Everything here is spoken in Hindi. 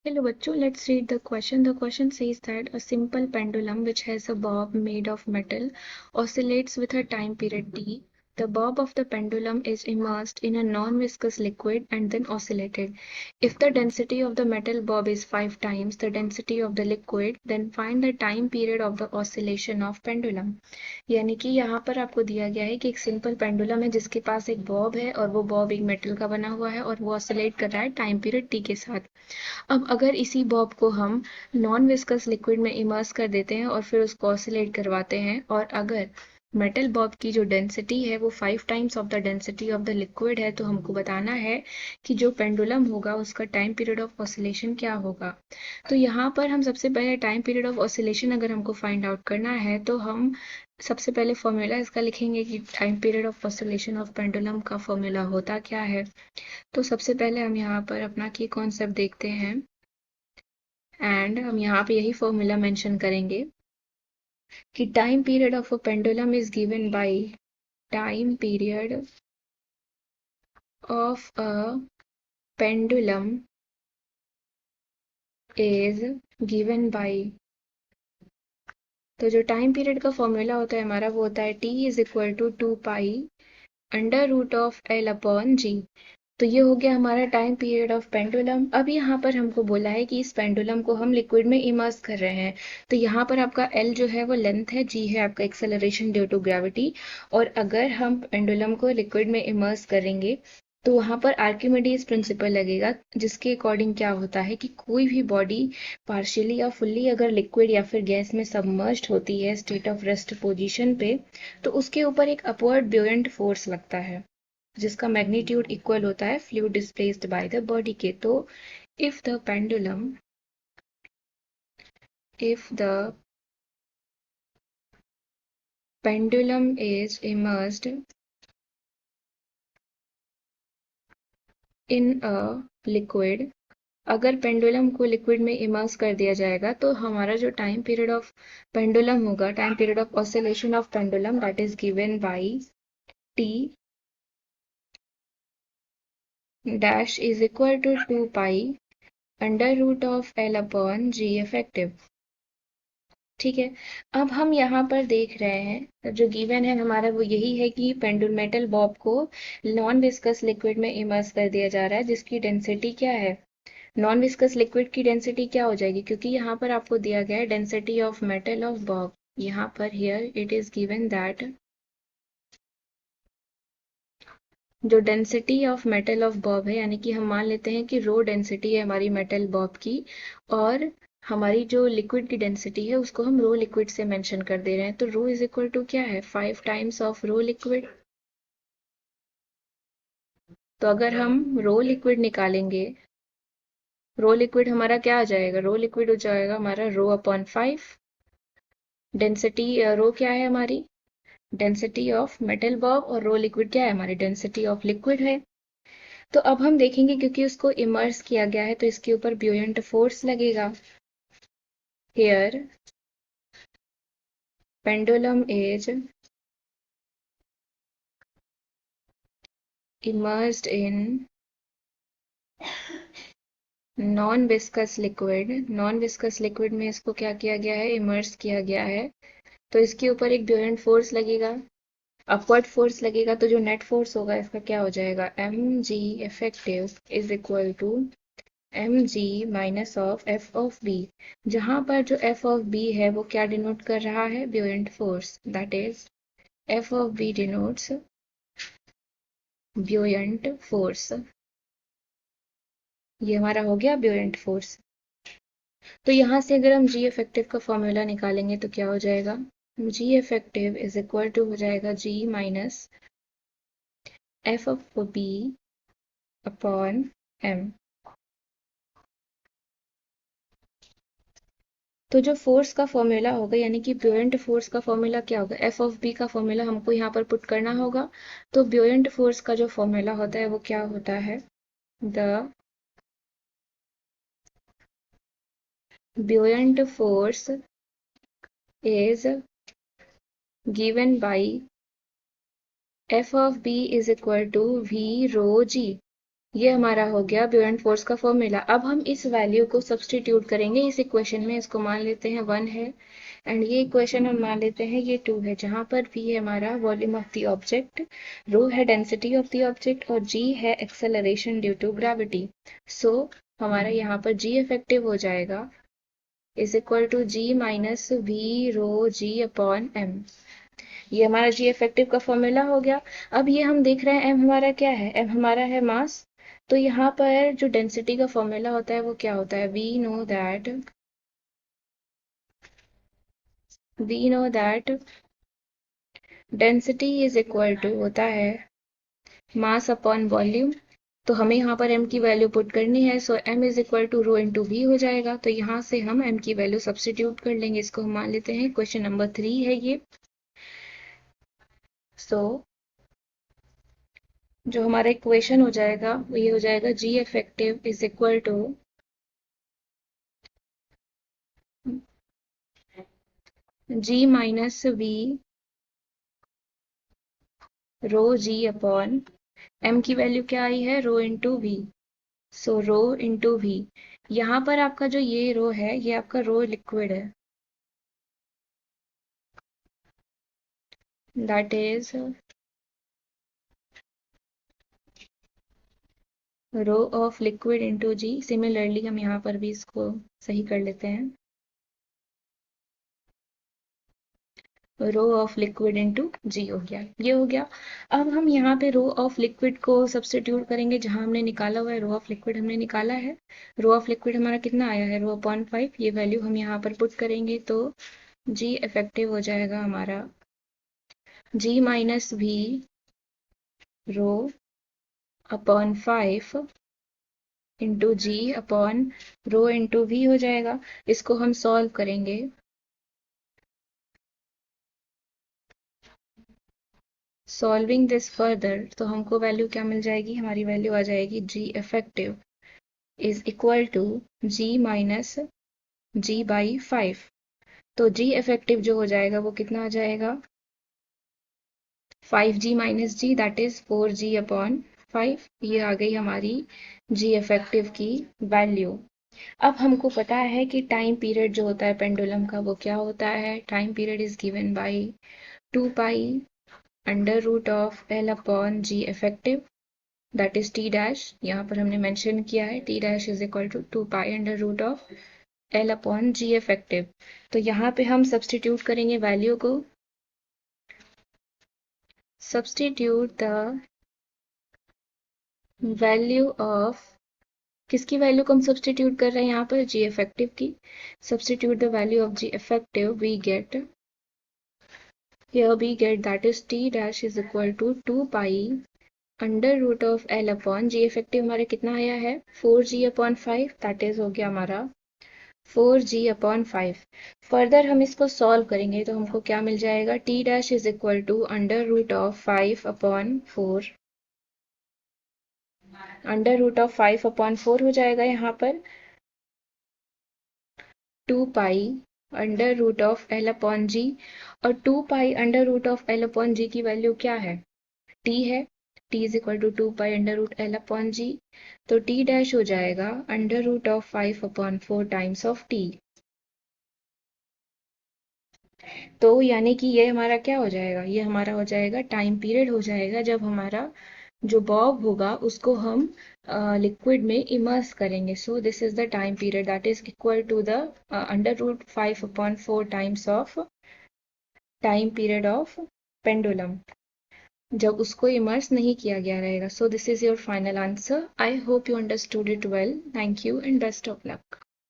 Hello, bachcho. Let's read the question. The question says that a simple pendulum which has a bob made of metal oscillates with a time period t. The bob of the pendulum is immersed in a non-viscous liquid and then oscillated. If the density of the metal bob is 5 times the density of the liquid, then find the time period of the oscillation of pendulum. यानी कि यहाँ पर आपको दिया गया है कि एक सिंपल पेंडुलम है जिसके पास एक बॉब है और वो बॉब एक मेटल का बना हुआ है और वो ऑसिलेट कर रहा है टाइम पीरियड टी के साथ। अब अगर इसी बॉब को हम नॉन विस्कस लिक्विड में इमर्स कर देते हैं और फिर उसको ऑसिलेट करवाते हैं और अगर मेटल बॉब की जो डेंसिटी है वो 5 times of the density of the liquid है तो हमको बताना है कि जो पेंडुलम होगा उसका टाइम पीरियड ऑफ ऑसिलेशन क्या होगा। तो यहाँ पर हम सबसे पहले टाइम पीरियड ऑफ ऑसिलेशन अगर हमको फाइंड आउट करना है तो हम सबसे पहले फॉर्मूला इसका लिखेंगे कि time period of oscillation of pendulum का फॉर्मूला होता क्या है। तो सबसे पहले हम यहाँ पर अपना की कॉन्सेप्ट देखते हैं एंड हम यहाँ पे यही फॉर्मूला मेंशन करेंगे कि time period of a pendulum is given by time period of a pendulum is given bye. तो जो टाइम पीरियड का फॉर्मूला होता है हमारा वो होता है t is equal to 2 pi under root of L upon G. तो ये हो गया हमारा टाइम पीरियड ऑफ पेंडुलम। अब यहाँ पर हमको बोला है कि इस पेंडुलम को हम लिक्विड में इमर्स कर रहे हैं। तो यहाँ पर आपका एल जो है वो लेंथ है, जी है आपका एक्सेलरेशन ड्यू टू ग्रेविटी। और अगर हम पेंडुलम को लिक्विड में इमर्स करेंगे तो वहां पर आर्किमिडीज प्रिंसिपल लगेगा जिसके अकॉर्डिंग क्या होता है कि कोई भी बॉडी पार्शियली या फुल्ली अगर लिक्विड या फिर गैस में सबमर्ज्ड होती है स्टेट ऑफ रेस्ट पोजीशन पे तो उसके ऊपर एक अपवर्ड ब्यूएंट फोर्स लगता है जिसका मैग्नीट्यूड इक्वल होता है fluid displaced by the body के। तो if the pendulum if the pendulum is immersed in a liquid, अगर पेंडुलम को लिक्विड में इमर्स कर दिया जाएगा तो हमारा जो टाइम पीरियड ऑफ पेंडुलम होगा, time period of oscillation of pendulum that is given by T dash is equal to 2 pi under root of L upon G effective. ठीक है। अब हम यहाँ पर देख रहे हैं जो गिवन है हमारा वो यही है कि पेंडुल मेटल बॉब को नॉन विस्कस लिक्विड में इमर्स कर दिया जा रहा है जिसकी डेंसिटी क्या है। नॉन विस्कस लिक्विड की डेंसिटी क्या हो जाएगी क्योंकि यहाँ पर आपको दिया गया है density of metal of bob. यहाँ पर here it is given that जो density of metal of bob है यानी कि हम मान लेते हैं कि रो डेंसिटी है हमारी मेटल बॉब की और हमारी जो लिक्विड की डेंसिटी है उसको हम रो लिक्विड से मेंशन कर दे रहे हैं। तो रो इज इक्वल टू क्या है 5 टाइम्स ऑफ रो लिक्विड। तो अगर हम रो लिक्विड निकालेंगे, रो लिक्विड हमारा क्या आ जाएगा, रो लिक्विड हो जाएगा हमारा रो अपॉन 5। डेंसिटी रो क्या है हमारी डेंसिटी ऑफ मेटल बॉब और रो लिक्विड क्या है हमारी डेंसिटी ऑफ लिक्विड है। तो अब हम देखेंगे क्योंकि उसको इमर्स किया गया है तो इसके ऊपर ब्यूएंट फोर्स लगेगा। Here pendulum is immersed in non viscous liquid. Non viscous liquid में इसको क्या किया गया है, इमर्स किया गया है। तो इसके ऊपर एक ब्यूएंट फोर्स लगेगा, अपवर्ड फोर्स लगेगा। तो जो नेट फोर्स होगा इसका क्या हो जाएगा M G effective is equal to M G minus of F of B, जहां पर जो एफ ऑफ बी है वो क्या डिनोट कर रहा है buoyant force, that is F of B denotes buoyant force. ये हमारा हो गया ब्यूएंट फोर्स। तो यहाँ से अगर हम जी इफेक्टिव का फॉर्मूला निकालेंगे तो क्या हो जाएगा, G effective is equal to हो जाएगा G minus F of B upon M. तो जो फोर्स का फॉर्मूला होगा यानी कि ब्यूएंट फोर्स का फॉर्मूला क्या होगा, एफ ऑफ बी का फॉर्मूला हमको यहाँ पर पुट करना होगा। तो ब्यूएंट फोर्स का जो फॉर्मूला होता है वो क्या होता है, the buoyant force is given by F of B is equal to V rho G. ये हमारा हो गया ब्यूएंट फोर्स का फॉर्मूला। अब हम इस वैल्यू को सब्स्टिट्यूट करेंगे इस इक्वेशन में। इसको मान लेते हैं 1 है, एंड ये इक्वेशन हम मान लेते हैं ये 2 है, जहां पर v है हमारा volume of the object, rho है डेंसिटी ऑफ द ऑब्जेक्ट, और g है acceleration due to gravity. So हमारा यहाँ पर g इफेक्टिव हो जाएगा is equal to g minus V rho g upon m। ये हमारा जी इफेक्टिव का फॉर्मूला हो गया। अब ये हम देख रहे हैं एम हमारा क्या है, एम हमारा है मास। तो यहाँ पर जो डेंसिटी का फॉर्मूला होता है वो क्या होता है, we know that density is equal to होता है मास अपॉन वॉल्यूम। तो हमें यहाँ पर m की वैल्यू पुट करनी है, so m is equal to rho into V हो जाएगा। तो यहाँ से हम m की वैल्यू सब्स्टिट्यूट कर लेंगे। इसको हम मान लेते हैं क्वेश्चन नंबर 3 है ये। सो जो हमारा इक्वेशन हो जाएगा वो ये हो जाएगा G effective is equal to G minus V rho G upon M की वैल्यू क्या आई है, rho into V. So rho into V. यहाँ पर आपका जो ये रो है ये आपका रो लिक्विड है, that is rho of liquid into G. Similarly हम यहाँ पर भी इसको सही कर लेते हैं, rho of liquid into G हो गया, ये हो गया। अब हम यहाँ पे रो ऑफ लिक्विड को सब्स्टिट्यूट करेंगे, जहां हमने निकाला हुआ है रो ऑफ लिक्विड हमने निकाला है। रो ऑफ लिक्विड हमारा कितना आया है, रो अपॉन 5। ये वैल्यू हम यहाँ पर पुट करेंगे तो जी इफेक्टिव हो जाएगा हमारा G minus V rho upon 5 into G upon rho into V हो जाएगा। इसको हम सॉल्व करेंगे, सॉल्विंग दिस फर्दर तो हमको वैल्यू क्या मिल जाएगी, हमारी वैल्यू आ जाएगी G effective is equal to G minus G by 5। तो जी इफेक्टिव जो हो जाएगा वो कितना आ जाएगा, 5g minus G, that is 4g upon 5। ये आ गई हमारी जी इफेक्टिव की वैल्यू। अब हमको पता है कि टाइम पीरियड जो होता है पेंडुलम का वो क्या होता है, time period is given by 2 pi under root of L upon G effective, that is T dash. यहाँ पर हमने मेंशन किया है T dash is equal to 2 pi under root of L upon G effective. तो यहाँ पे हम सब्स्टिट्यूट करेंगे वैल्यू को, सब्स्टिट्यूट द वैल्यू ऑफ, किसकी वैल्यू को हम सब्स्टिट्यूट कर रहे हैं यहाँ पर, जी इफेक्टिव की। Substitute the value of G effective, we get here we get that is t dash is equal to 2 pi under root of L upon G effective हमारे कितना आया है 4g अपॉन 5, दैट इज हो गया हमारा 4g अपॉन 5। फर्दर हम इसको सॉल्व करेंगे तो हमको क्या मिल जाएगा, T dash is equal to under root of 5 upon 4, under root of 5 upon 4 हो जाएगा यहाँ पर 2 pi under root of L upon G. और 2 pi under root of L upon G की वैल्यू क्या है, टी है। T is equal to 2 pi under root L upon G. तो टी डैश हो जाएगा under root of 5 upon 4 times of T. तो यानी कि ये हमारा क्या हो जाएगा, ये हमारा हो जाएगा टाइम पीरियड हो जाएगा जब हमारा जो बॉब होगा उसको हम लिक्विड में इमर्स करेंगे। So this is the time period that is equal to the under root 5 upon 4 times of time period of pendulum, जब उसको इमर्स नहीं किया गया रहेगा। So this is your final answer. I hope you understood it well. Thank you and best of luck.